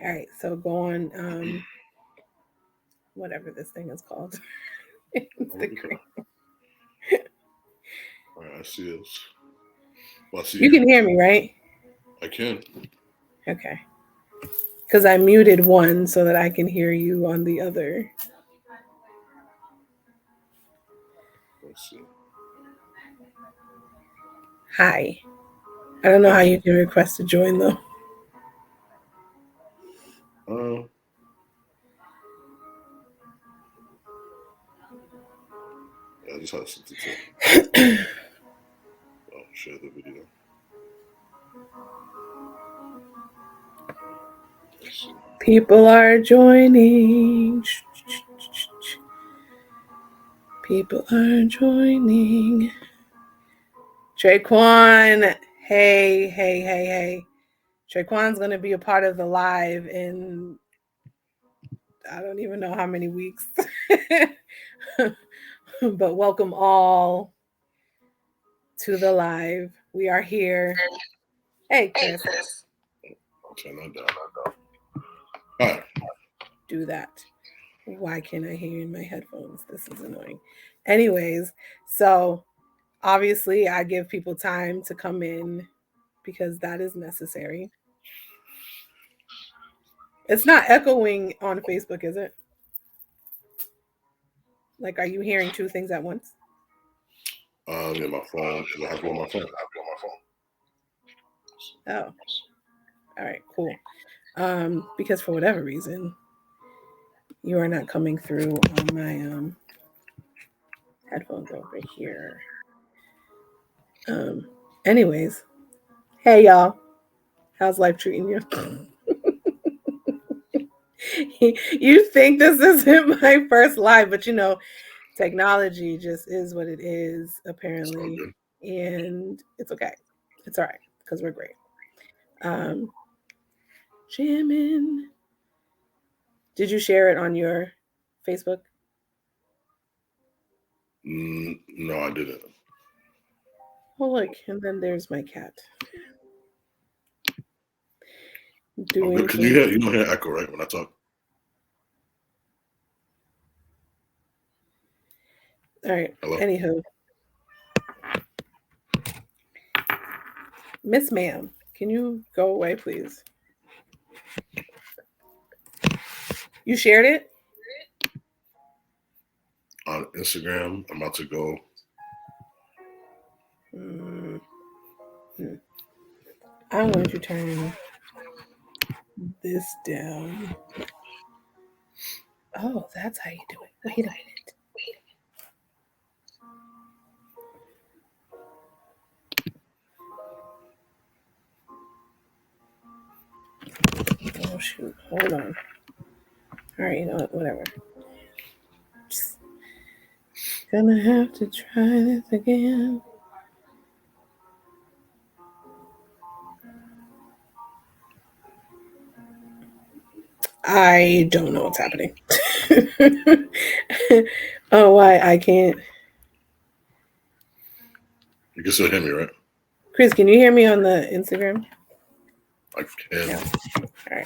All right, so go on whatever this thing is called. I'm looking for Instagram. that. All right, I see us. Well, I see You you. can hear me, right? I can. Okay. Because I muted one so that I can hear you on the other. Let's see. Hi. I don't know how Hi. you can request to join though. Um, yeah, I just had something to share the video. Let's see. People are joining. People are joining. Traquan. Hey. Traquan's going to be a part of the live in I don't even know how many weeks. But welcome all to the live. We are here. Hey, Chris. I'll turn that down. All right. Do that. Why can't I hear you in my headphones? This is annoying. Anyways, so obviously I give people time to come in because that is necessary. It's not echoing on Facebook, is it? Like, are you hearing two things at once? Yeah, my phone. Cause I have one on my phone. Oh, all right, cool. Because for whatever reason, you are not coming through on my headphones over here. Um, anyways, hey y'all, how's life treating you? You think this isn't my first live, but you know, technology just is what it is, It's all apparently, good. and it's okay. It's all right because we're great. Um, jamming. Did you share it on your Facebook? No, I didn't. Oh, look, and then there's my cat I'm good. doing Cause you things. hear you don't hear echo right when I talk. All right. Hello. Anywho, Miss Ma'am, can you go away, please? You shared it? On Instagram, I'm about to go. Mm, I'm going to turn this down. Oh, that's how you do it. Wait a minute. Oh shoot! Hold on. All right, you know what? Whatever. Just gonna have to try this again. I don't know what's happening. Oh, why I can't? You can still hear me, right? Chris, can you hear me on the Instagram? I can. No. All right.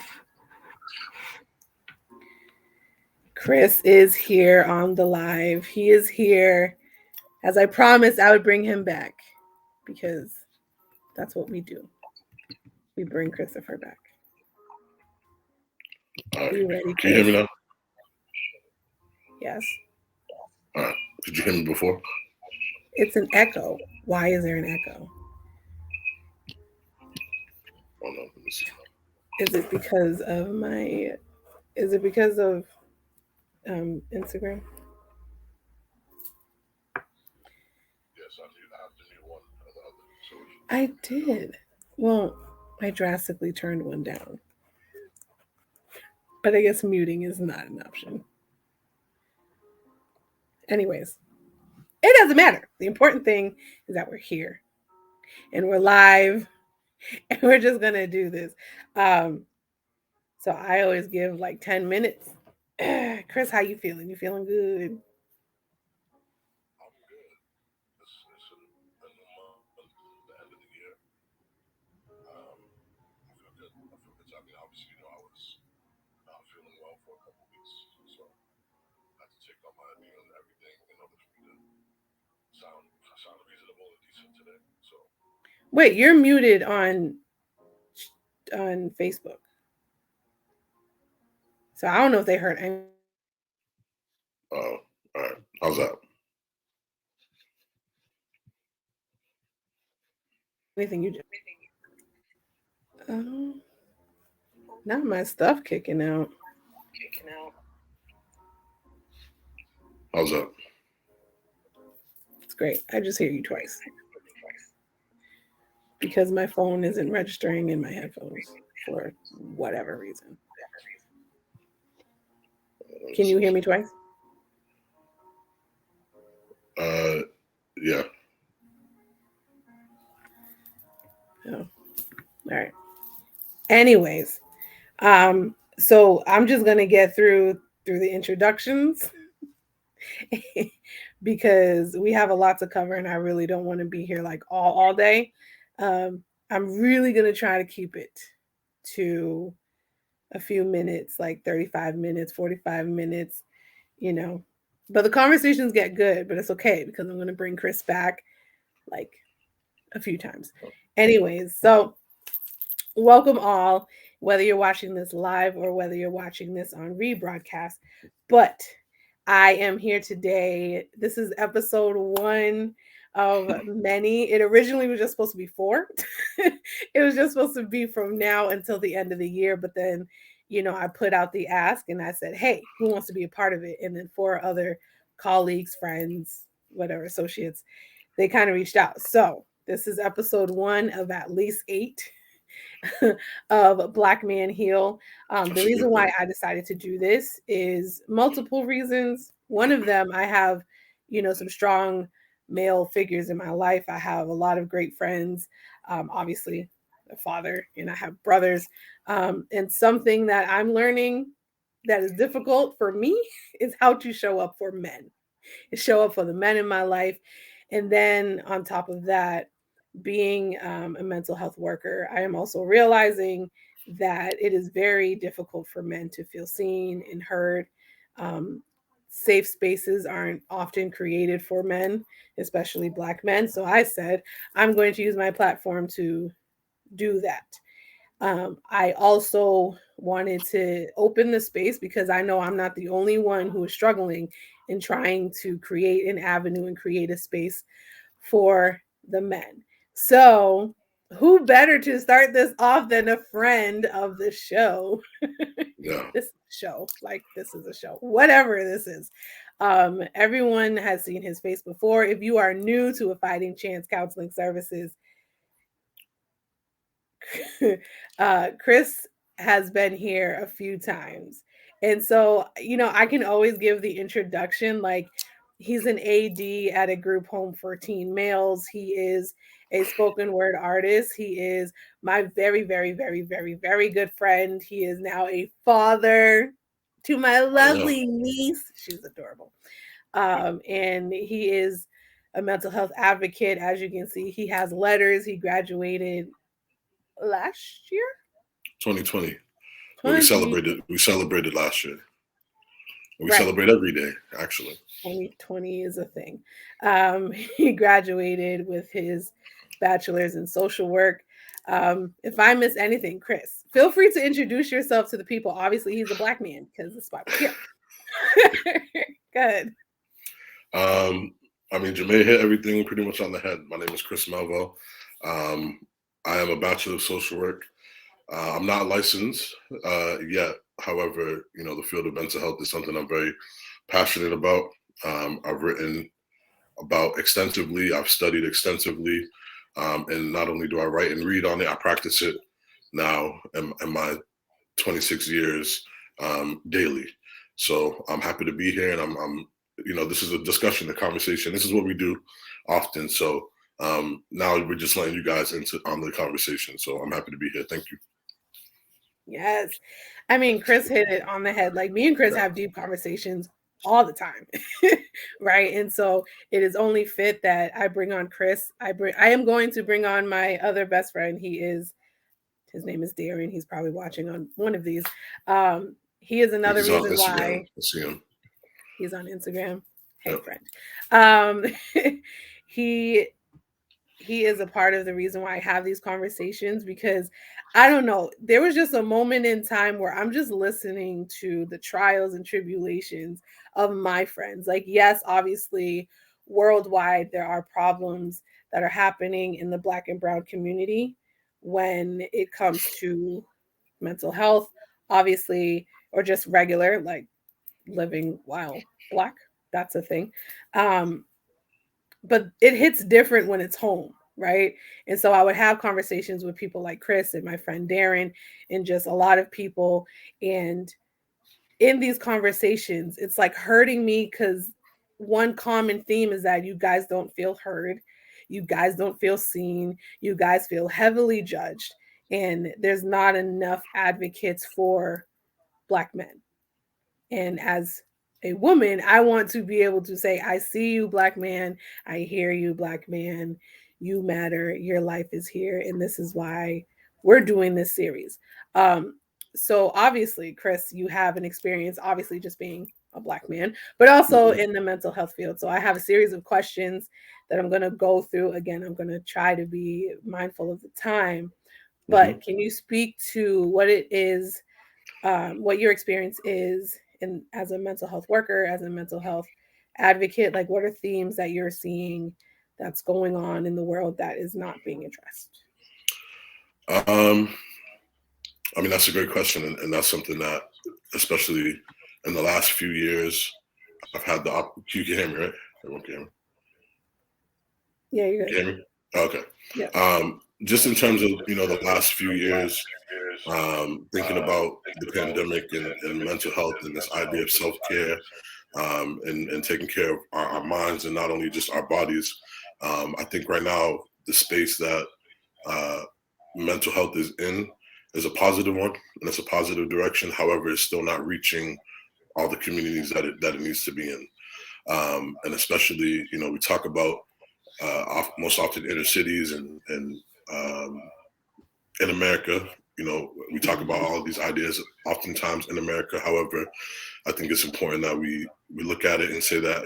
Chris is here on the live. He is here. As I promised, I would bring him back because that's what we do. We bring Christopher back. All right. Are you ready, Can you hear Chris? me now? Yes. All right. Did you hear me before? It's an echo. Why is there an echo? Oh no. Let me see. Is it because of my? Is it because of Instagram? Yes, I need. I have to need one or the other. So which I one should I do? did. Well, I drastically turned one down, but I guess muting is not an option. Anyways, it doesn't matter. The important thing is that we're here and we're live and we're just gonna do this. Um, so I always give like 10 minutes. Chris, how you feeling? You feeling good? I'm good. It's in the month, the end of the year. I feel good. I feel good. I mean, obviously, you know, I was feeling well for a couple weeks, so I had to take out my ID and everything in order for me to sound reasonable and decent today. So Wait, you're muted on Facebook. So I don't know if they heard anything you just said. all right, how's that? Oh, not my stuff kicking out. How's that? It's great. I just hear you twice because my phone isn't registering in my headphones for whatever reason. Can you hear me twice? Uh, yeah. Oh, all right. Anyways, so I'm just gonna get through the introductions because we have a lot to cover and I really don't want to be here like all day. I'm really gonna try to keep it to a few minutes, like 35 minutes, 45 minutes, you know. But the conversations get good, but it's okay because I'm gonna bring Chris back like a few times. Anyways, so welcome all, whether you're watching this live or whether you're watching this on rebroadcast. But I am here today. This is episode one of many. It originally was just supposed to be four. It was just supposed to be from now until the end of the year. But then, I put out the ask and I said, hey, who wants to be a part of it? And then four other colleagues, friends, whatever, associates, they kind of reached out. So this is episode one of at least eight of Black Man Heal. The That's a reason good why thing. I decided to do this is multiple reasons. One of them, I have, some strong male figures in my life. I have a lot of great friends, obviously, a father, and I have brothers. And something that I'm learning that is difficult for me is how to show up for men, show up for the men in my life. And then on top of that, being a mental health worker, I am also realizing that it is very difficult for men to feel seen and heard. Um, Safe spaces aren't often created for men, especially Black men. So I said, I'm going to use my platform to do that. I also wanted to open the space because I know I'm not the only one who is struggling in trying to create an avenue and create a space for the men. So, who better to start this off than a friend of the show? Yeah. This show, like this is a show, whatever this is. Everyone has seen his face before. If you are new to a Fighting Chance Counseling Services, Chris has been here a few times. And so, I can always give the introduction like he's an AD at a group home for teen males. He is a spoken word artist. He is my very, very, very, very, very good friend. He is now a father to my I know. lovely niece. She's adorable. And he is a mental health advocate. As you can see, he has letters. He graduated last year 2020. Well, 20 we celebrated last year. We right. celebrate every day, actually. 2020 is a thing. He graduated with his bachelor's in social work. If I miss anything, Chris, feel free to introduce yourself to the people. Obviously he's a Black man because that's why we're here. Good. Um, I mean, Jermaine hit everything pretty much on the head. My name is Chris Melville. Um, I am a bachelor of social work. I'm not licensed yet. However, the field of mental health is something I'm very passionate about. I've written about extensively. I've studied extensively. And not only do I write and read on it, I practice it now in my 26 years daily. So I'm happy to be here, and this is a discussion, a conversation. This is what we do often. So now we're just letting you guys into on the conversation. So I'm happy to be here. Thank you. Yes. I mean, Chris hit it on the head. Like me and Chris Yeah. have deep conversations all the time. Right? And so it is only fit that I bring on Chris. I am going to bring on my other best friend. His name is Darian. He's probably watching on one of these. he is I think another he's on reason Instagram. why I see him. he's on Instagram. Hey, Yep. friend. Um, he he is a part of the reason why I have these conversations because I don't know, there was just a moment in time where I'm just listening to the trials and tribulations of my friends. Like, yes, obviously, worldwide, there are problems that are happening in the Black and Brown community when it comes to mental health, obviously, or just regular, like living while Black. That's a thing. Um, but it hits different when it's home, right? And so I would have conversations with people like Chris and my friend Darren and just a lot of people. And in these conversations, it's like hurting me because one common theme is that you guys don't feel heard, you guys don't feel seen, you guys feel heavily judged, and there's not enough advocates for Black men. And as a woman, I want to be able to say, I see you, Black man. I hear you, Black man. You matter. Your life is here. And this is why we're doing this series. So, obviously, Chris, you have an experience, obviously, just being a Black man, but also Mm-hmm. in the mental health field. So, I have a series of questions that I'm going to go through. Again, I'm going to try to be mindful of the time. Mm-hmm. But can you speak to what it is, what your experience is in as a mental health worker, as a mental health advocate? Like, what are themes that you're seeing that's going on in the world that is not being addressed? Um, I mean, that's a great question, and that's something that, especially in the last few years, I've had you can hear me, right? Everyone can hear me. Yeah, you're good. Can you hear me? Okay. Yeah. Just in terms of the last few years, thinking about the pandemic and mental health and this idea of self care, and taking care of our minds and not only just our bodies. I think right now the space that uh, mental health is in is a positive one and it's a positive direction. However, it's still not reaching all the communities that it needs to be in. And especially, we talk about most often inner cities and um, in America. We talk about all of these ideas oftentimes in America. However, I think it's important that we look at it and say that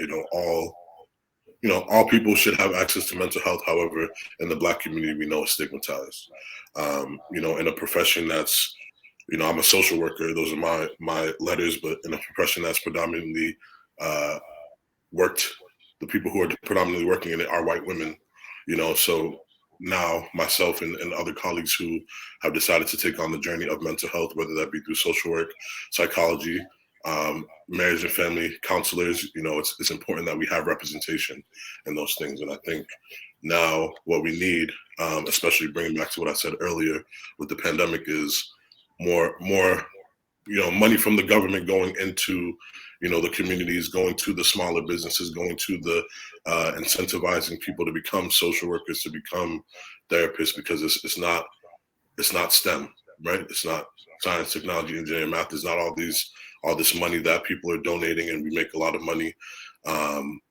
all people should have access to mental health. However, in the Black community, we know it's stigmatized. In a profession that's I'm a social worker. Those are my letters, but in a profession that's predominantly uh, worked, the people who are predominantly working in it are white women. So now myself and other colleagues who have decided to take on the journey of mental health, whether that be through social work, psychology, marriage and family counselors, it's important that we have representation in those things. And I think now what we need, especially bringing back to what I said earlier with the pandemic, is more money from the government going into the communities, going to the smaller businesses, going to the incentivizing people to become social workers, to become therapists, because it's not STEM, right? It's not science, technology, engineering, math. There's not all this money that people are donating, and we make a lot of money um,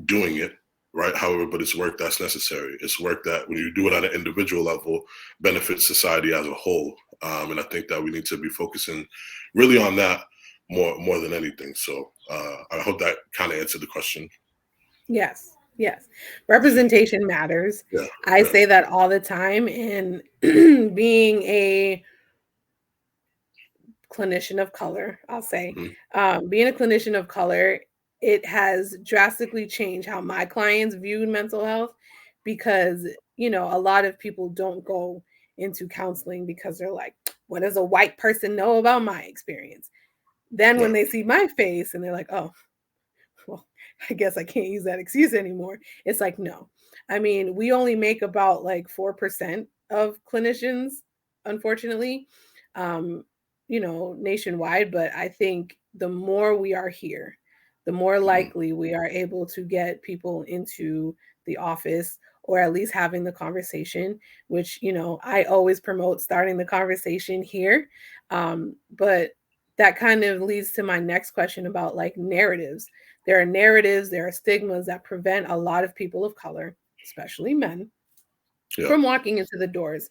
doing it, right? However, but it's work that's necessary. It's work that, when you do it at an individual level, benefits society as a whole. And I think that we need to be focusing really on that more than anything. So I hope that kind of answered the question. Yes. Yes. Representation matters. Yeah, I yeah. say that all the time. And being a clinician of color, I'll say, Mm-hmm. being a clinician of color, it has drastically changed how my clients viewed mental health because, a lot of people don't go into counseling because they're like, what does a white person know about my experience? Then when Right. they see my face and they're like, oh, well, I guess I can't use that excuse anymore. It's like, no. I mean, we only make about like 4% of clinicians, unfortunately, um, nationwide. But I think the more we are here, the more Mm-hmm. likely we are able to get people into the office or at least having the conversation, which, I always promote starting the conversation here. But that kind of leads to my next question about like narratives. There are narratives, there are stigmas that prevent a lot of people of color, especially men, Yeah. from walking into the doors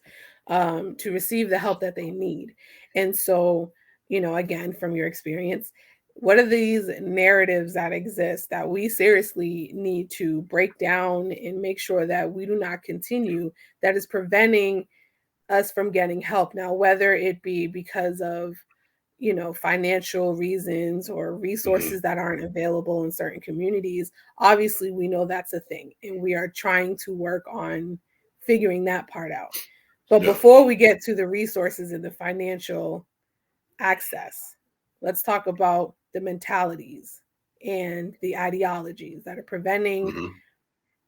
to receive the help that they need. And so, again, from your experience, what are these narratives that exist that we seriously need to break down and make sure that we do not continue, that is preventing us from getting help? Now, whether it be because of, financial reasons or Mm-hmm. resources that aren't available in certain communities, obviously we know that's a thing and we are trying to work on figuring that part out. But Yeah. before we get to the resources and the financial access, let's talk about the mentalities and the ideologies that are preventing Mm-hmm.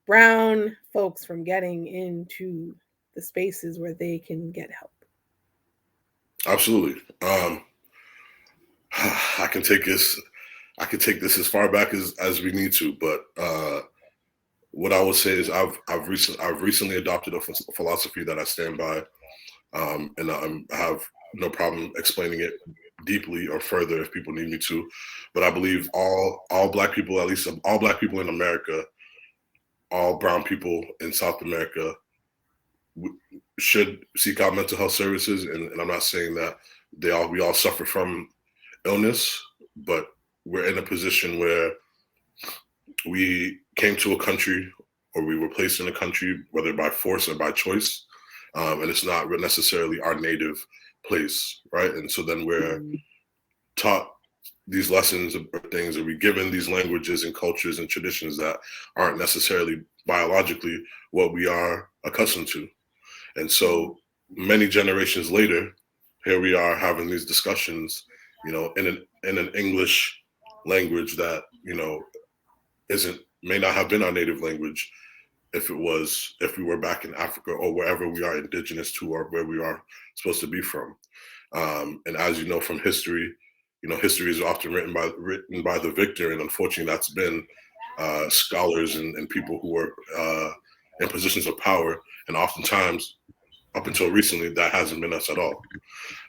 brown folks from getting into the spaces where they can get help. Absolutely. I can take this. I can take this as far back as we need to, but what I would say is I've recently adopted a philosophy that I stand by, and I have no problem explaining it deeply or further if people need me to. But I believe all Black people, at least all Black people in America, all brown people in South America, should seek out mental health services. And I'm not saying that we all suffer from illness, but we're in a position where we came to a country or we were placed in a country, whether by force or by choice, and it's not necessarily our native place, right? And so then we're Mm. taught these lessons or things, or we given these languages and cultures and traditions that aren't necessarily biologically what we are accustomed to. And so many generations later, here we are having these discussions, in an English language that isn't may not have been our native language if we were back in Africa or wherever we are indigenous to or where we are supposed to be from. And as you know from history, history is often written by the victor, and unfortunately, that's been scholars and people who are in positions of power, and oftentimes, up until recently, that hasn't been us at all.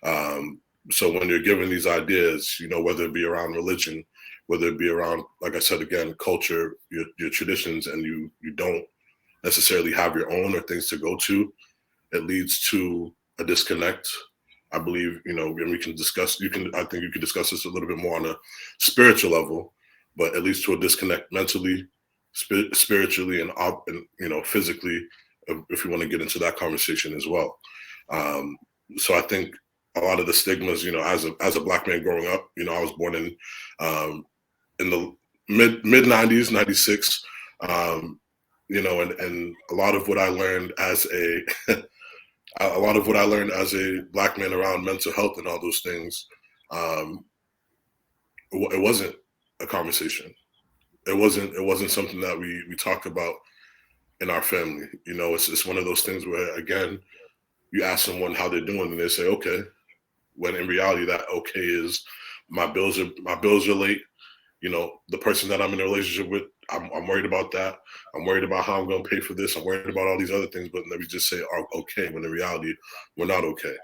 Um, so when you're given these ideas, whether it be around religion, whether it be around, like I said again, culture, your traditions, and you don't necessarily have your own or things to go to, it leads to a disconnect. I believe, and we can discuss, I think you can discuss this a little bit more on a spiritual level, but it leads to a disconnect mentally, spiritually, and physically, if we want to get into that conversation as well. Um, so I think a lot of the stigmas, as a Black man growing up, I was born um, in the mid 90s, 96. Um, and a lot of what I learned as a lot of what I learned as a Black man around mental health and all those things, um, it wasn't a conversation. It wasn't something that we talked about in our family. It's one of those things where, again, you ask someone how they're doing and they say okay, when in reality that okay is my bills are late. The person that I'm in a relationship with, I'm worried about that. I'm worried about how I'm going to pay for this. I'm worried about all these other things. But let me just say, okay, when in reality, we're not okay.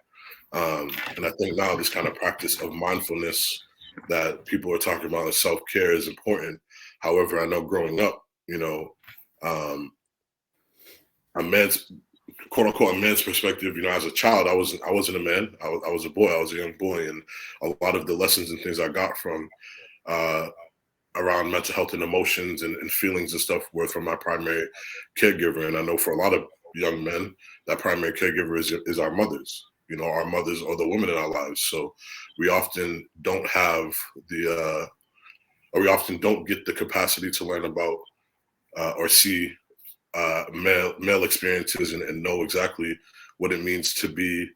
And I think now this kind of practice of mindfulness that people are talking about as self-care is important. However, I know growing up, um, a man's quote unquote a man's perspective, as a child, I wasn't a man. I was a boy. I was a young boy, and a lot of the lessons and things I got from uh, around mental health and emotions and feelings and stuff were from my primary caregiver. And I know for a lot of young men, that primary caregiver is our mothers. Our mothers or the women in our lives. So we often don't have or we often don't get the capacity to learn about or see male experiences and know exactly what it means to be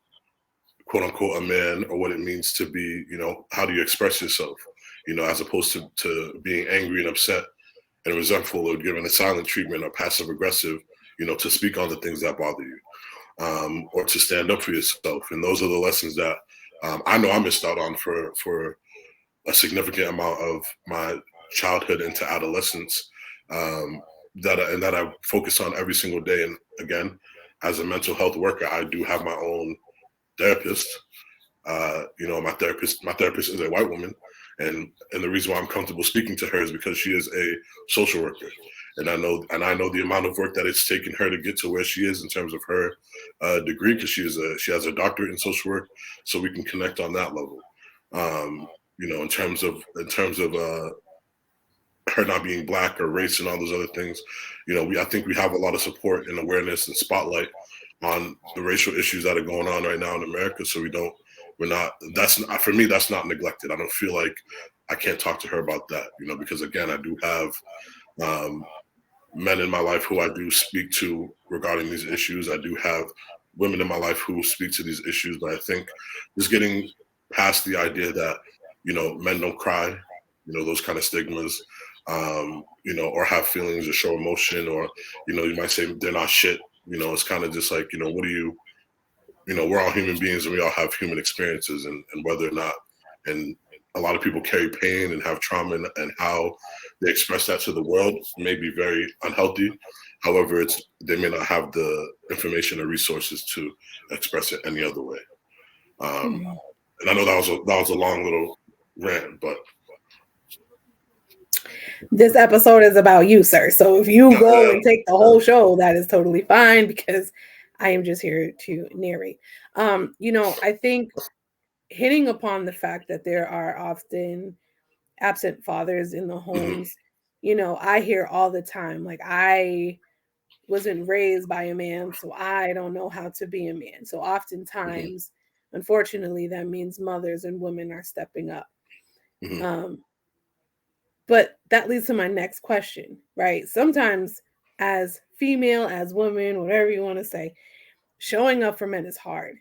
quote unquote a man, or what it means to be, how do you express yourself, as opposed to being angry and upset and resentful or given a silent treatment or passive aggressive, to speak on the things that bother you, or to stand up for yourself. And those are the lessons that I know I missed out on for a significant amount of my childhood into adolescence, that I focus on every single day. And again, as a mental health worker, I do have my own therapist. My therapist is a white woman, and the reason why I'm comfortable speaking to her is because she is a social worker, and I know the amount of work that it's taken her to get to where she is in terms of her degree, because she has a doctorate in social work, so we can connect on that level. In terms of her not being black or race and all those other things, I think we have a lot of support and awareness and spotlight on the racial issues that are going on right now in America. So we're not, that's not, for me, that's not neglected. I don't feel like I can't talk to her about that, because again, I do have um, men in my life who I do speak to regarding these issues. I do have women in my life who speak to these issues, but I think just getting past the idea that, men don't cry, those kind of stigmas, or have feelings or show emotion, or, you might say they're not shit. It's kind of just like, what do you, we're all human beings and we all have human experiences, and whether or not, and a lot of people carry pain and have trauma, and how they express that to the world may be very unhealthy. However, they may not have the information or resources to express it any other way. Um, Mhm. and I know that was a long little rant, but This episode is about you, sir. So if you go and take the whole show, that is totally fine because I am just here to narrate. I think hitting upon the fact that there are often absent fathers in the mhm, homes, I hear all the time, like, I wasn't raised by a man, so I don't know how to be a man. So mhm, oftentimes, unfortunately, that means mothers and women are stepping up. mhm, Um, but that leads to my next question, right? Sometimes, as female, as women, whatever you want to say, showing up for men is hard.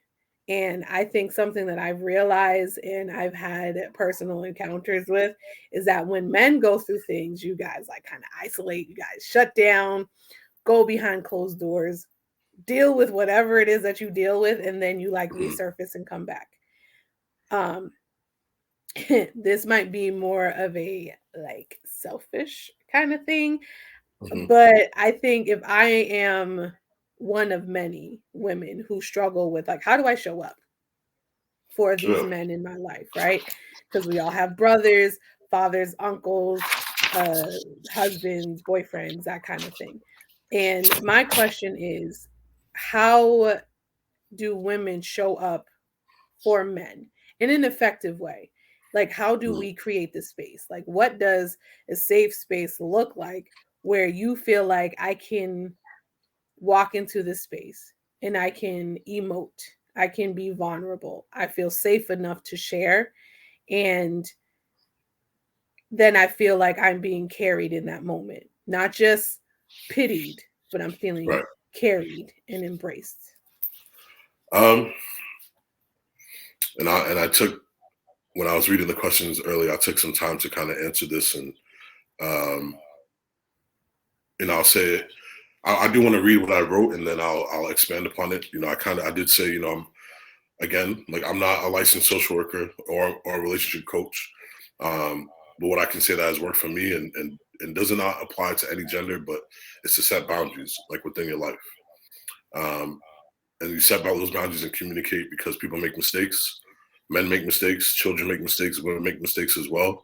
And I think something that I've realized and I've had personal encounters with is that when men go through things, you guys like kind of isolate, you guys shut down, go behind closed doors, deal with whatever it is that you deal with, and then you like mhm, resurface and come back. Um, this might be more of a like selfish kind of thing, mhm. but I think if I am one of many women who struggle with like, how do I show up for these Yeah, men in my life, right? Because we all have brothers, fathers, uncles, uh, husbands, boyfriends, that kind of thing. And my question is, how do women show up for men in an effective way? Like, how do mhm, we create this space? Like, what does a safe space look like where you feel like I can walk into this space and I can emote, I can be vulnerable, I feel safe enough to share, and then I feel like I'm being carried in that moment, not just pitied, but I'm feeling right. carried and embraced. Um, and I took, when I was reading the questions earlier, I took some time to kind of answer this, um, and I'll say I do want to read what I wrote, and then I'll expand upon it. I did say, again, like, I'm not a licensed social worker or a relationship coach, but what I can say that has worked for me, and does not apply to any gender, but it's to set boundaries like within your life, um, and you set those boundaries and communicate, because people make mistakes. Men make mistakes, children make mistakes, women make mistakes as well.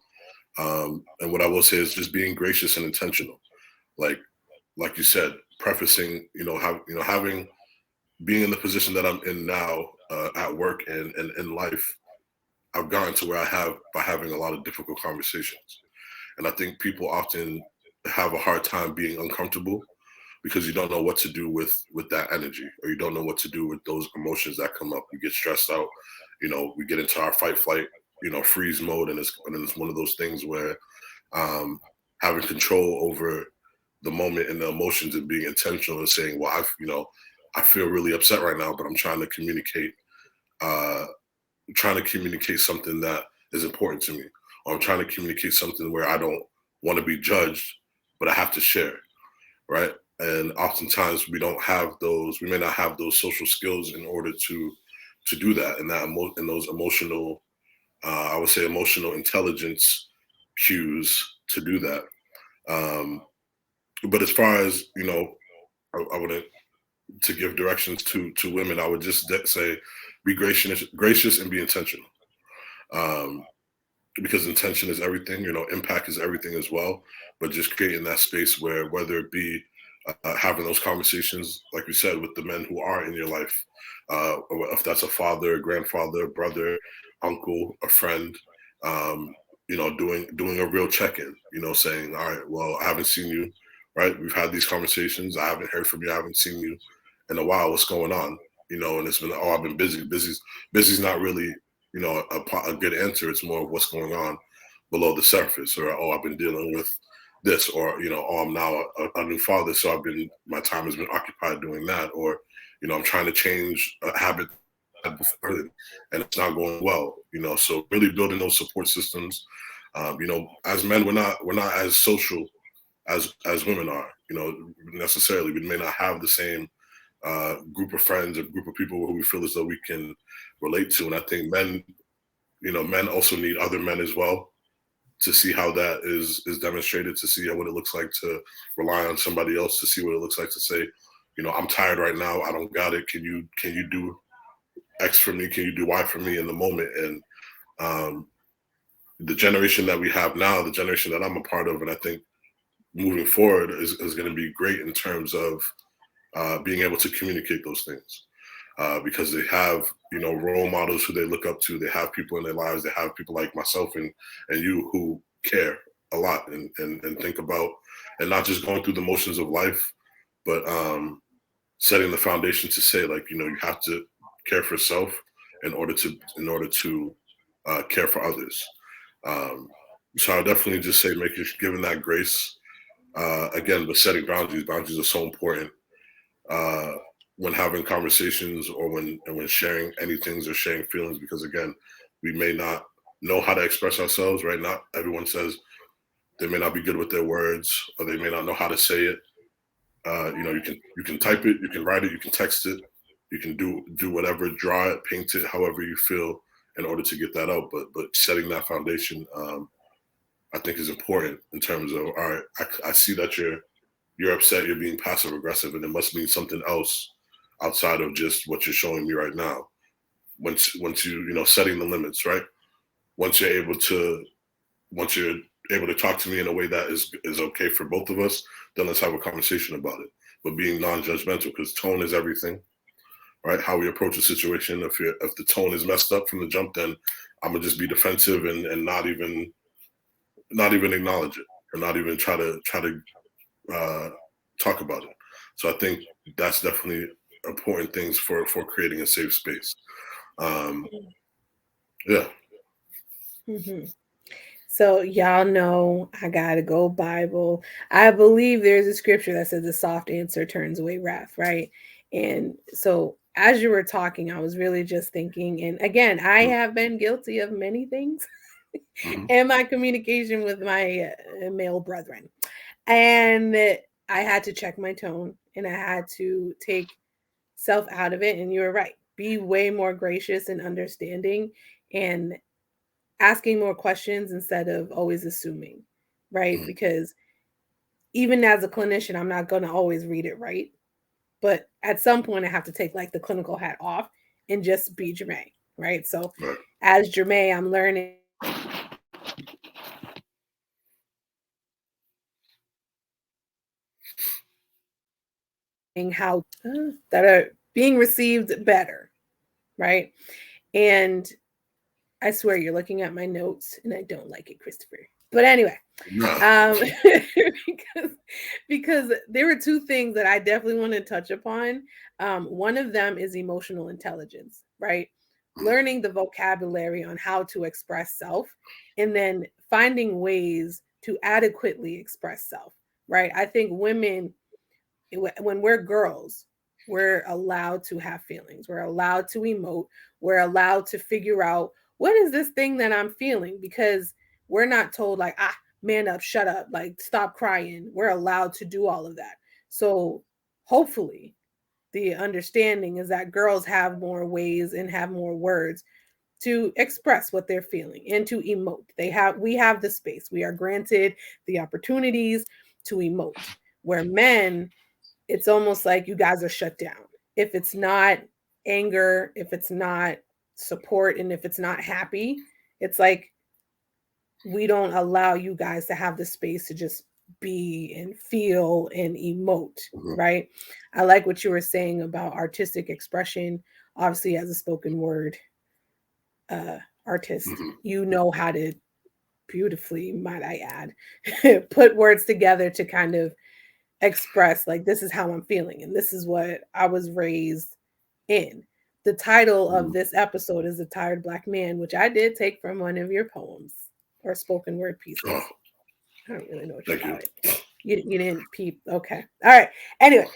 And what I will say is just being gracious and intentional, like you said, prefacing, having, being in the position that I'm in now, at work and in life. I've gotten to where I have by having a lot of difficult conversations, and I think people often have a hard time being uncomfortable because you don't know what to do with that energy, or you don't know what to do with those emotions that come up. We get stressed out, we get into our fight, flight, freeze mode, and it's one of those things where, um, having control over the moment and the emotions, and being intentional and saying, well, I feel really upset right now, but I'm uh, trying to communicate something that is important to me, or I'm trying to communicate something where I don't want to be judged, but I have to share, right? And oftentimes we may not have those social skills in order to do that, and and those emotional, I would say, emotional intelligence cues to do that. Um, but as far as, I wouldn't, to give directions to women, I would just say, be gracious and be intentional. Um, because intention is everything, impact is everything as well. But just creating that space where, whether it be having those conversations, like you said, with the men who are in your life, or if that's a father, a grandfather, brother, uncle, a friend, um, doing a real check-in, saying, all right, well, I haven't seen you, right? We've had these conversations. I haven't heard from you. I haven't seen you in a while. What's going on? And it's been, oh, I've been busy. Busy's not really, a good answer. It's more of what's going on below the surface, or, oh, I've been dealing with this, or, oh, I'm now a new father, so my time has been occupied doing that, or, I'm trying to change a habit that I had before, and it's not going well. So really building those support systems. As men, we're not as social as women are. Necessarily, we may not have the same group of friends or group of people who we feel as though we can relate to, and I think men also need other men as well, to see how that is demonstrated, to see what it looks like to rely on somebody else, to see what it looks like to say, I'm tired right now. I don't got it. Can you do X for me? Can you do Y for me in the moment? And um, the generation that we have now, the generation that I'm a part of, and I think moving forward is going to be great in terms of being able to communicate those things. Because they have role models who they look up to. They have people in their lives. They have people like myself and you who care a lot, and think about, and not just going through the motions of life, but setting the foundation to say, like, you have to care for self in order to care for others. Um, so I definitely just say making giving that grace, again, but setting boundaries. Boundaries are so important. Uh, when having conversations, or when sharing anything or sharing feelings, because again, we may not know how to express ourselves, right? Not everyone says, they may not be good with their words, or they may not know how to say it. You can type it, you can write it, you can text it, you can do whatever, draw it, paint it, however you feel, in order to get that out. But setting that foundation, I think, is important, in terms of, all right, I see that you're upset, you're being passive aggressive, and it must mean something else outside of just what you're showing me right now. Once setting the limits, right? Once you're able to once you're able to talk to me in a way that is okay for both of us, then let's have a conversation about it. But being non-judgmental, because tone is everything, right? How we approach a situation. If the tone is messed up from the jump, then I'm gonna just be defensive, and not even acknowledge it, or not even try to uh, talk about it. So I think that's definitely important things for creating a safe space. Um, yeah. Mm-hmm. So y'all know I gotta go Bible. I believe there's a scripture that says a soft answer turns away wrath, right? And so as you were talking, I was really just thinking, and again, I have been guilty of many things Mm-hmm. in my communication with my male brethren. And I had to check my tone, and I had to take self out of it. And you were right. Be way more gracious and understanding, and asking more questions instead of always assuming, right? Mm-hmm. Because even as a clinician, I'm not going to always read it right. But at some point, I have to take like the clinical hat off and just be Jermaine, right? So Right. as Jermaine, I'm learning how to communicate that are being received better, right? And I swear you're looking at my notes and I don't like it, Christopher. But anyway, Nah. um, because there were two things that I definitely want to touch upon. One of them is emotional intelligence, right? Learning the vocabulary on how to express self, and then finding ways to adequately express self, right? I think women, when we're girls, we're allowed to have feelings. We're allowed to emote. We're allowed to figure out what is this thing that I'm feeling, because we're not told like, man up, shut up, like stop crying. We're allowed to do all of that. So hopefully the understanding is that girls have more ways and have more words to express what they're feeling and to emote. We have the space. We are granted the opportunities to emote. Where men, it's almost like you guys are shut down. If it's not anger, if it's not support, and if it's not happy, it's like we don't allow you guys to have the space to just be and feel and emote, Mhm. right? I like what you were saying about artistic expression. Obviously, as a spoken word uh, artist, Mhm. you know how to beautifully, might I add, put words together to kind of express, like, this is how I'm feeling and this is what I was raised in. The title of Mhm. this episode is "The Tired Black Man," which I did take from one of your poems or spoken word Oh, pieces. I don't really know what you thank call you. it. You didn't peep. Okay. All right. Anyway,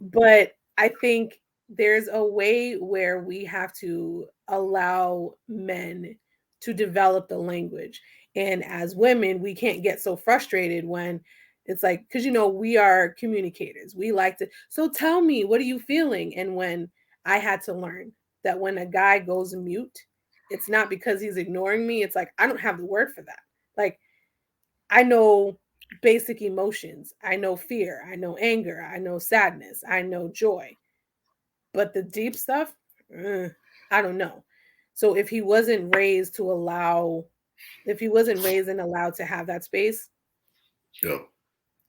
but I think there's a way where we have to allow men to develop the language. And as women, we can't get so frustrated when it's like, because, we are communicators. We like to, so tell me, what are you feeling? And when I had to learn that when a guy goes mute, it's not because he's ignoring me. It's like, I don't have the word for that. Like, I know basic emotions. I know fear. I know anger. I know sadness. I know joy. But the deep stuff, uh, I don't know. So if he wasn't raised and allowed to have that space, Yeah.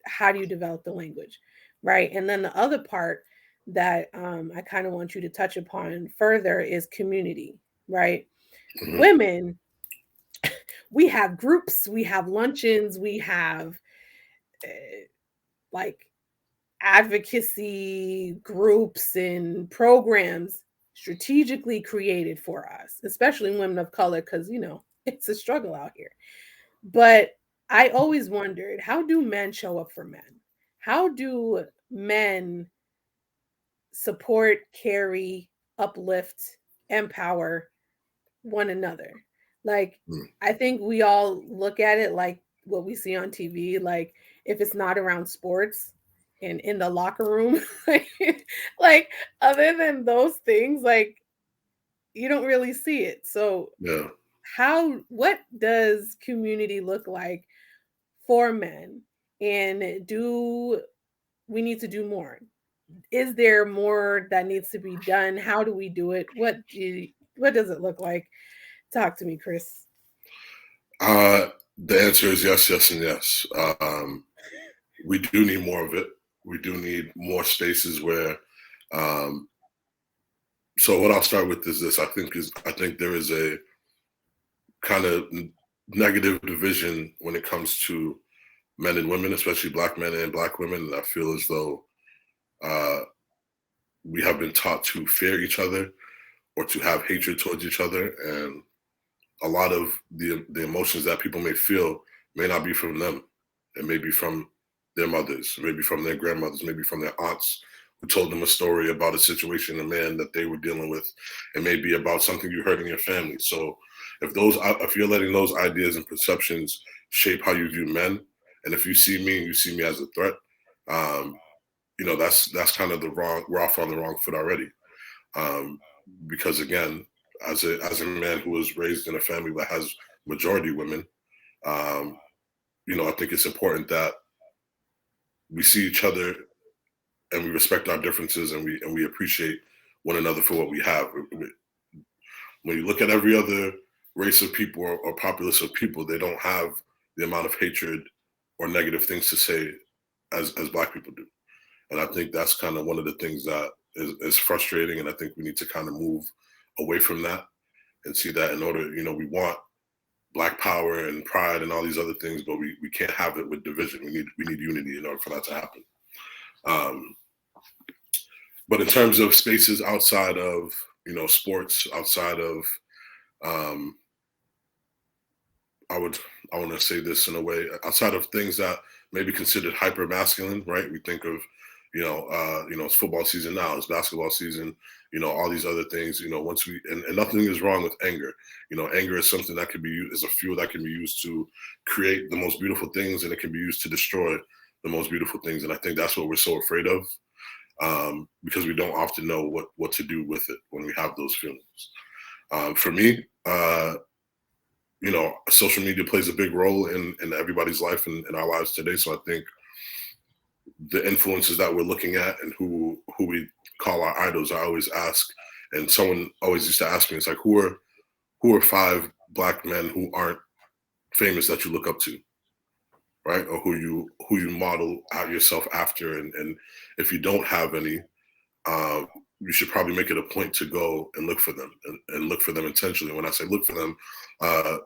how do you develop the language? Right. And then the other part that I kind of want you to touch upon further is community, right? Mhm. Women, we have groups, we have luncheons, we have uh, like advocacy groups and programs strategically created for us, especially women of color, because, it's a struggle out here. But I always wondered, how do men show up for men? How do men support, carry, uplift, empower one another? Like, Mm. I think we all look at it like what we see on TV. Like, if it's not around sports and in the locker room, like, like, other than those things, like, you don't really see it. So, Yeah. what does community look like for men? And do we need to do more? Is there more that needs to be done? How do we do it? What does it look like? Talk to me, Chris. The answer is yes, yes, and yes. We do need more of it. We do need more spaces where. Um, so what I'll start with is this. I think there is a kind of negative division when it comes to men and women, especially black men and black women. And I feel as though uh, we have been taught to fear each other or to have hatred towards each other, and a lot of the emotions that people may feel may not be from them. It may be from their mothers, maybe from their grandmothers, maybe from their aunts who told them a story about a situation, a man that they were dealing with. It may be about something you heard in your family. So if you're letting those ideas and perceptions shape how you view men, and if you see me and you see me as a threat, um, that's kind of the wrong. We're off on the wrong foot already. Um, because again, as a man who was raised in a family that has majority women, um, I think it's important that we see each other and we respect our differences and we appreciate one another for what we have. When you look at every other race of people or populace of people, they don't have the amount of hatred or negative things to say as black people do. And I think that's kind of one of the things that is frustrating. And I think we need to kind of move away from that and see that in order, we want black power and pride and all these other things, but we can't have it with division. We need unity in order for that to happen. Um, but in terms of spaces outside of sports, outside of um, I would I want to say this in a way outside of things that may be considered hyper masculine, right? We think of it's football season now, it's basketball season, all these other things. Once and nothing is wrong with anger. Anger is something that can be used as a fuel that can be used to create the most beautiful things, and it can be used to destroy the most beautiful things. And I think that's what we're so afraid of, because we don't often know what to do with it when we have those feelings. For me, social media plays a big role in everybody's life and in our lives today. So I think the influences that we're looking at and who we call our idols, I always ask, and someone always used to ask me, it's like, who are five black men who aren't famous that you look up to, right? Or who you model out yourself after, and if you don't have any, you should probably make it a point to go and look for them, and look for them intentionally. When I say look for them,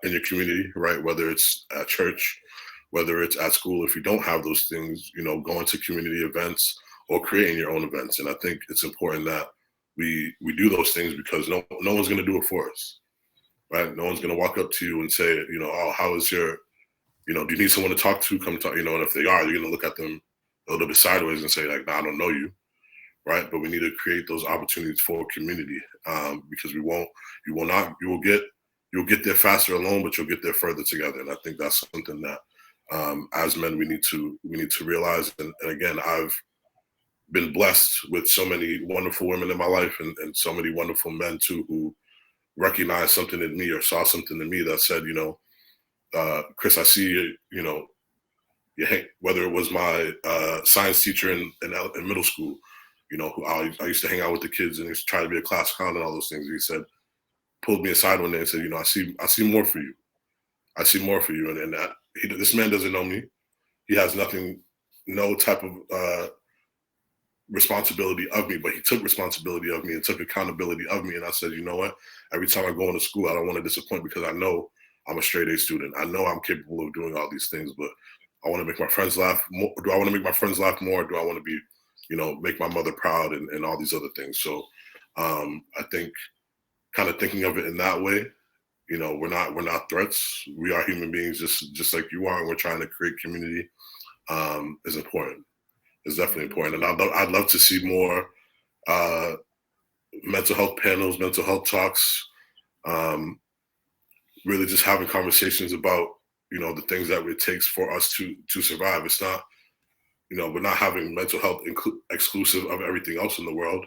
in your community, right? Whether it's at church, whether it's at school, if you don't have those things, going to community events or creating your own events. And I think it's important that we do those things, because no one's going to do it for us, right? No one's going to walk up to you and say, oh, how is your, do you need someone to talk to? Come talk, and if they are, you're going to look at them a little bit sideways and say, like, nah, I don't know you, right? But we need to create those opportunities for community, because you'll get there faster alone, but you'll get there further together. And I think that's something that, as men, we need to realize. And again, I've been blessed with so many wonderful women in my life, and so many wonderful men too, who recognized something in me or saw something in me that said, Chris, I see you, whether it was my science teacher in middle school, who I used to hang out with the kids and used to try to be a class clown and all those things. He said, pulled me aside one day and said, I see more for you. I see more for you. And that this man doesn't know me. He has nothing, no type of responsibility of me, but he took responsibility of me and took accountability of me. And I said, you know what? Every time I go into school, I don't want to disappoint, because I know I'm a straight A student. I know I'm capable of doing all these things, but I want to make my friends laugh more. Do I want to make my friends laugh more? Or do I want to be, make my mother proud, and all these other things? So I think, kind of thinking of it in that way, we're not threats. We are human beings, just like you are, and we're trying to create community. Is important. Is definitely important, and I'd love to see more uh, mental health panels, mental health talks. Um, really, just having conversations about the things that it takes for us to survive. It's not, we're not having mental health exclusive of everything else in the world.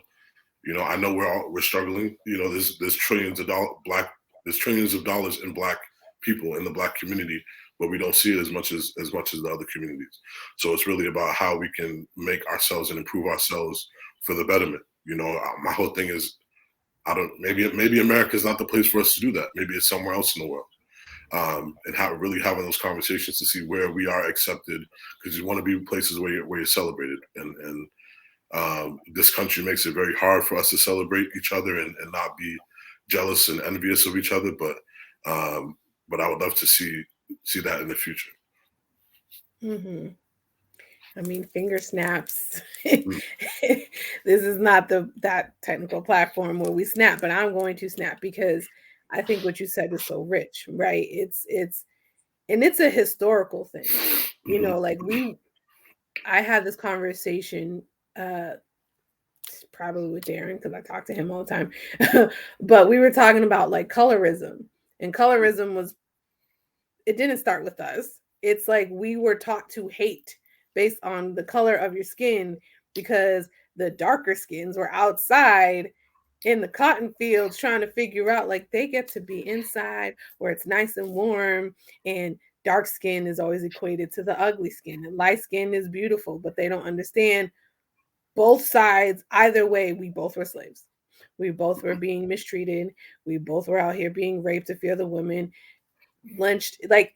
I know we're struggling. There's there's trillions of dollars in Black people in the Black community, but we don't see it as much as the other communities. So it's really about how we can make ourselves and improve ourselves for the betterment. My whole thing is, I don't maybe America is not the place for us to do that. Maybe it's somewhere else in the world. And really having those conversations to see where we are accepted, because you want to be places where you're celebrated, and this country makes it very hard for us to celebrate each other, and not be jealous and envious of each other. But I would love to see that in the future. Mm-hmm. I mean, finger snaps. Mm. This is not that technical platform where we snap, but I'm going to snap because I think what you said is so rich, right? And it's a historical thing. Mm-hmm. Like I had this conversation uh probably with Darren because I talk to him all the time. But we were talking about like colorism. And colorism was, it didn't start with us. It's like we were taught to hate based on the color of your skin because the darker skins were outside in the cotton fields trying to figure out like they get to be inside where it's nice and warm, and dark skin is always equated to the ugly skin and light skin is beautiful, but they don't understand both sides. Either way, we both were slaves. We both were being mistreated. We both were out here being raped if you're the women, lynched. Like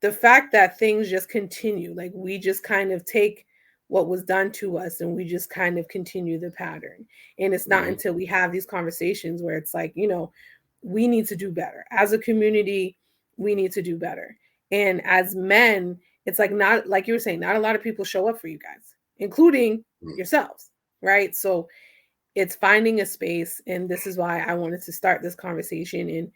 the fact that things just continue, like we just kind of take what was done to us and we just kind of continue the pattern. And it's not Mm-hmm. until we have these conversations where it's like, we need to do better as a community. We need to do better. And as men, it's like, not like you were saying, not a lot of people show up for you guys, including yourselves, right? So it's finding a space, and this is why I wanted to start this conversation. And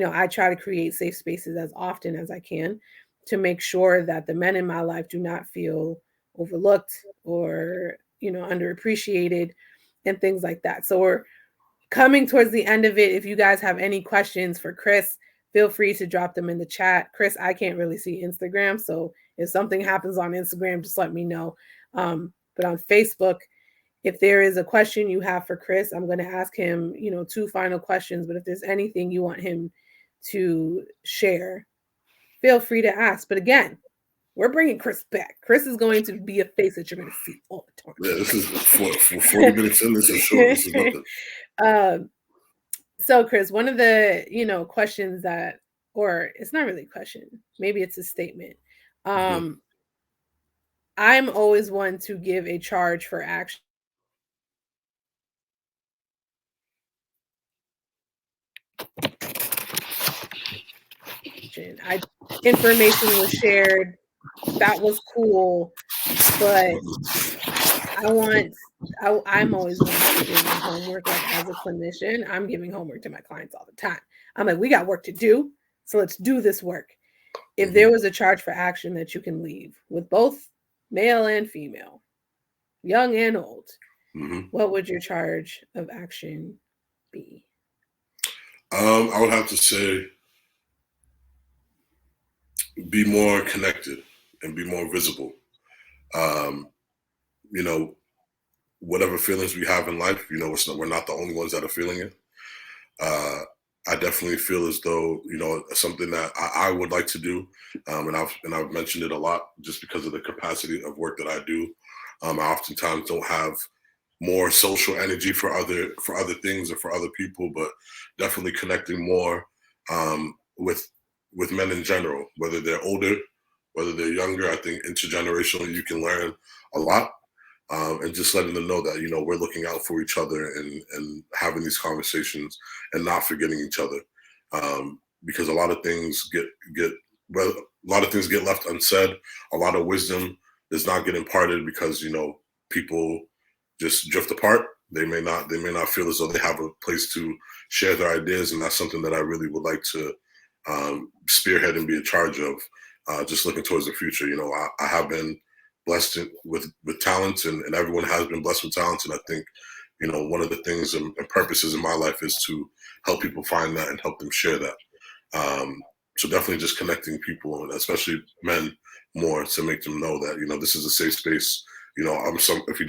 I try to create safe spaces as often as I can to make sure that the men in my life do not feel overlooked or underappreciated and things like that. So we're coming towards the end of it. If you guys have any questions for Chris, feel free to drop them in the chat. Chris, I can't really see Instagram, so if something happens on Instagram, just let me know. But on Facebook, if there is a question you have for Chris, I'm going to ask him, 2 final questions. But if there's anything you want him to share, feel free to ask. But again, we're bringing Chris back. Chris is going to be a face that you're going to see all the time. Yeah, this is for 40 minutes in. This is short. This is nothing. So, Chris, one of the questions that, or it's not really a question, maybe it's a statement. Mm-hmm. I'm always one to give a charge for action. I information was shared, that was cool, but I want I'm always one for giving homework. Like as a clinician, I'm giving homework to my clients all the time. I'm like, we got work to do, so let's do this work. If Mm-hmm. there was a charge for action that you can leave with both male and female, young and old, Mm-hmm. what would your charge of action be? I would have to say be more connected and be more visible. Um, you know, whatever feelings we have in life, we're not the only ones that are feeling it. Uh, I definitely feel as though something that I would like to do, and I've mentioned it a lot just because of the capacity of work that I do. I oftentimes don't have more social energy for other things or for other people, but definitely connecting more with men in general, whether they're older, whether they're younger. I think intergenerationally you can learn a lot, and just letting them know that we're looking out for each other and having these conversations and not forgetting each other, because a lot of things get well, a lot of things get left unsaid. A lot of wisdom does not get imparted because people just drift apart. They may not feel as though they have a place to share their ideas, and that's something that I really would like to spearhead and be in charge of. Just looking towards the future, I have been blessed with talents, and everyone has been blessed with talents. And I think one of the things and purposes in my life is to help people find that and help them share that. So definitely just connecting people, and especially men, more to make them know that this is a safe space. I'm some if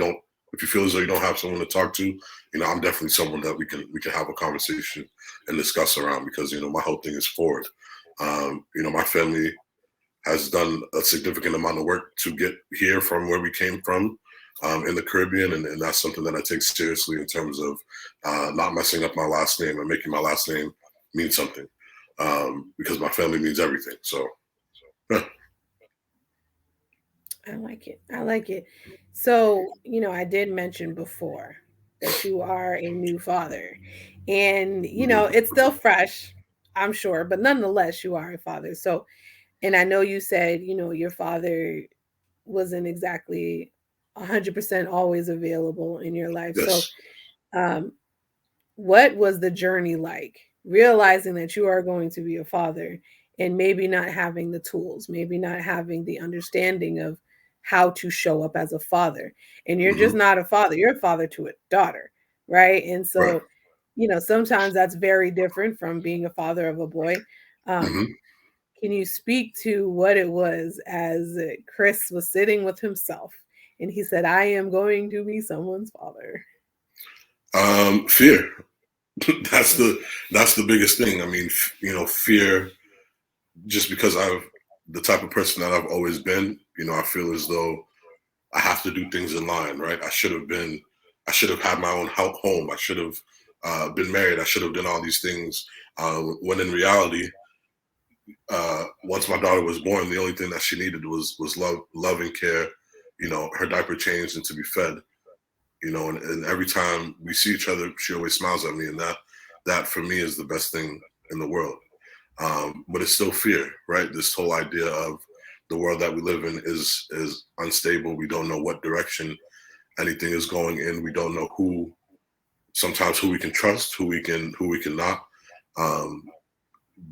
you feel as though you don't have someone to talk to, I'm definitely someone that we can have a conversation and discuss around, because my whole thing is forward. My family has done a significant amount of work to get here from where we came from, in the Caribbean, and that's something that I take seriously in terms of not messing up my last name and making my last name mean something, because my family means everything. So, yeah. I like it. I like it. So, I did mention before that you are a new father. And, Mhm. it's still fresh, I'm sure, but nonetheless, you are a father. So, and I know you said, your father wasn't exactly 100% always available in your life. So, Yes. um, what was the journey like realizing that you are going to be a father and maybe not having the tools, maybe not having the understanding of how to show up as a father? And you're just Hmm. not a father, you're a father to a daughter, right? And Right. so, sometimes that's very different from being a father of a boy. Um, Hmm. can you speak to what it was as Chris was sitting with himself and he said, I am going to be someone's father? Fear. that's the that's the biggest thing. I mean, fear. Just because I've the type of person that I've always been, I feel as though I have to do things in line, right? I should have had my own home. I should have been married. I should have done all these things. When in reality, once my daughter was born, the only thing that she needed was love and care. Her diaper changed and to be fed. And every time we see each other, she always smiles at me, and that for me is the best thing in the world. But it's still fear, right? This whole idea of the world that we live in is unstable. We don't know what direction anything is going in. We don't know sometimes who we can trust, who we can not. Um,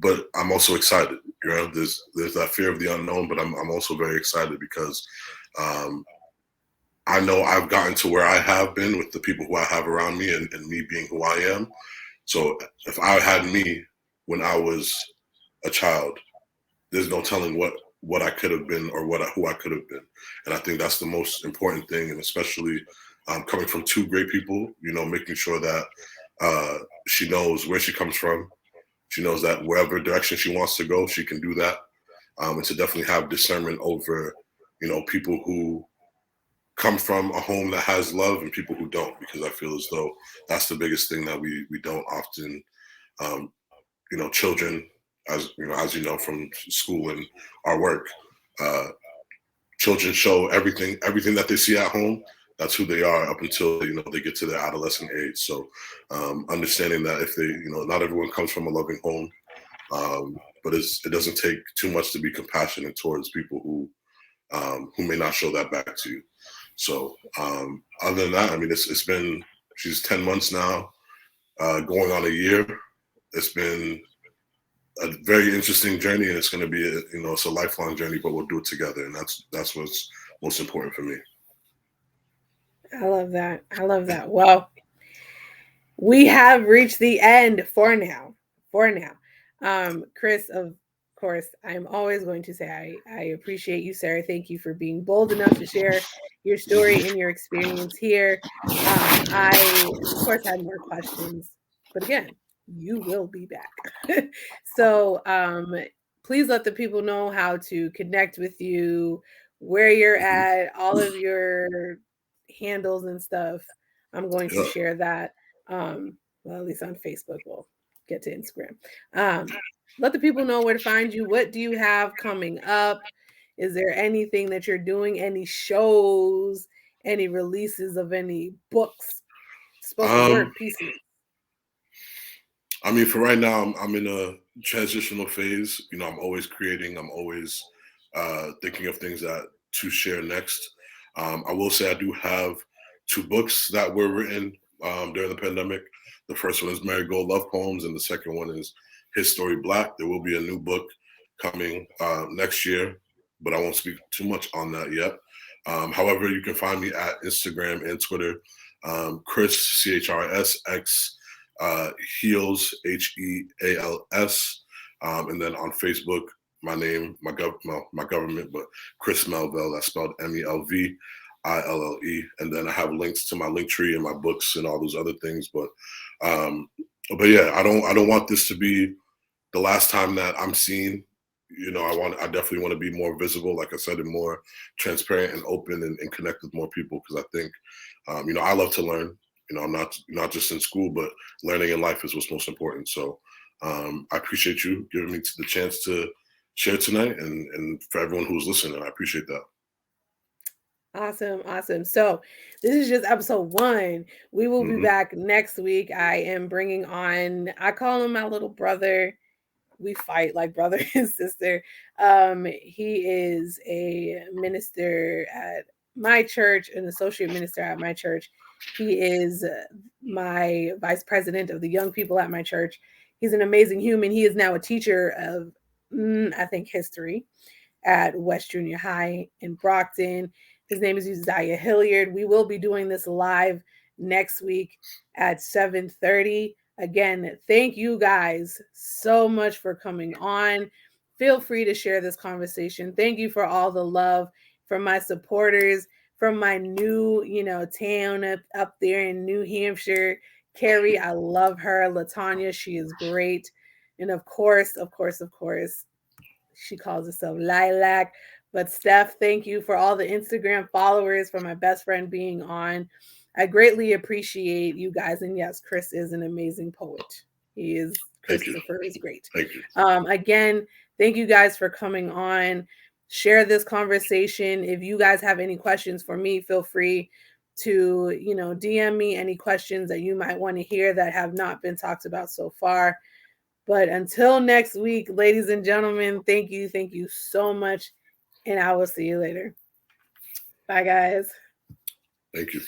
but I'm also excited. There's that fear of the unknown, but I'm also very excited because um, I know I've gotten to where I have been with the people who I have around me, and me being who I am. So if I had me when I was a child, there's no telling what I could have been, or who I could have been. And I think that's the most important thing, and especially coming from two great people, making sure that uh, she knows where she comes from. She knows that wherever direction she wants to go, she can do that, and to definitely have discernment over, people who come from a home that has love and people who don't, because I feel as though that's the biggest thing that we don't often. Um, children, as you know from school and our work, uh, children show everything that they see at home. That's who they are up until they get to their adolescent age. So understanding that if they not everyone comes from a loving home, but it doesn't take too much to be compassionate towards people who may not show that back to you. So other than that, I mean, it's been she's 10 months now, going on a year. It's been a very interesting journey, and it's going to be it's a lifelong journey, but we'll do it together, and that's what's most important for me. I love that. I love that. Well, we have reached the end for now. For now. Chris, of course, I'm always going to say I appreciate you, Sarah. Thank you for being bold enough to share your story and your experience here. I, of course, had more questions, but again, you will be back. So please let the people know how to connect with you, where you're at, all of your handles and stuff. I'm going to Yeah. share that. Well, at least on Facebook. We'll get to Instagram. Let the people know where to find you. What do you have coming up? Is there anything that you're doing? Any shows? Any releases of any books? Spoken Um, word pieces? I mean, for right now, I'm in a transitional phase. I'm always creating. I'm always thinking of things that to share next. I will say I do have two books that were written during the pandemic. The first one is Marigold Love Poems, and the second one is His Story Black. There will be a new book coming next year, but I won't speak too much on that yet. However, you can find me at Instagram and Twitter, Chris CHRSX Heals HEALS, and then on Facebook, my name, my government, but Chris Melville. That's spelled MELVILLE, and then I have links to my link tree and my books and all those other things. But yeah, I don't want this to be the last time that I'm seen. I definitely want to be more visible, like I said, and more transparent and open and connect with more people, because I think, I love to learn. I'm not just in school, but learning in life is what's most important. So I appreciate you giving me the chance to share tonight, and for everyone who's listening, I appreciate that. Awesome, awesome. So this is just episode 1. We will be back next week. I am bringing on, I call him my little brother. We fight like brother and sister. He is a minister at my church, an associate minister at my church. He is my vice president of the young people at my church. He's an amazing human. He is now a teacher of, I think, history at West Junior High in Brockton. His name is Uzziah Hilliard. We will be doing this live next week at 7:30. Again, thank you guys so much for coming on. Feel free to share this conversation. Thank you for all the love from my supporters, from my new, town up there in New Hampshire. Carrie, I love her. Latanya, she is great. And of course, she calls herself Lilac. But Steph, thank you for all the Instagram followers, for my best friend being on. I greatly appreciate you guys. And yes, Chris is an amazing poet. He is. Christopher is great. Thank you. Again, thank you guys for coming on. Share this conversation. If you guys have any questions for me, feel free to, DM me any questions that you might want to hear that have not been talked about so far. But until next week, ladies and gentlemen, thank you. Thank you so much. And I will see you later. Bye, guys. Thank you.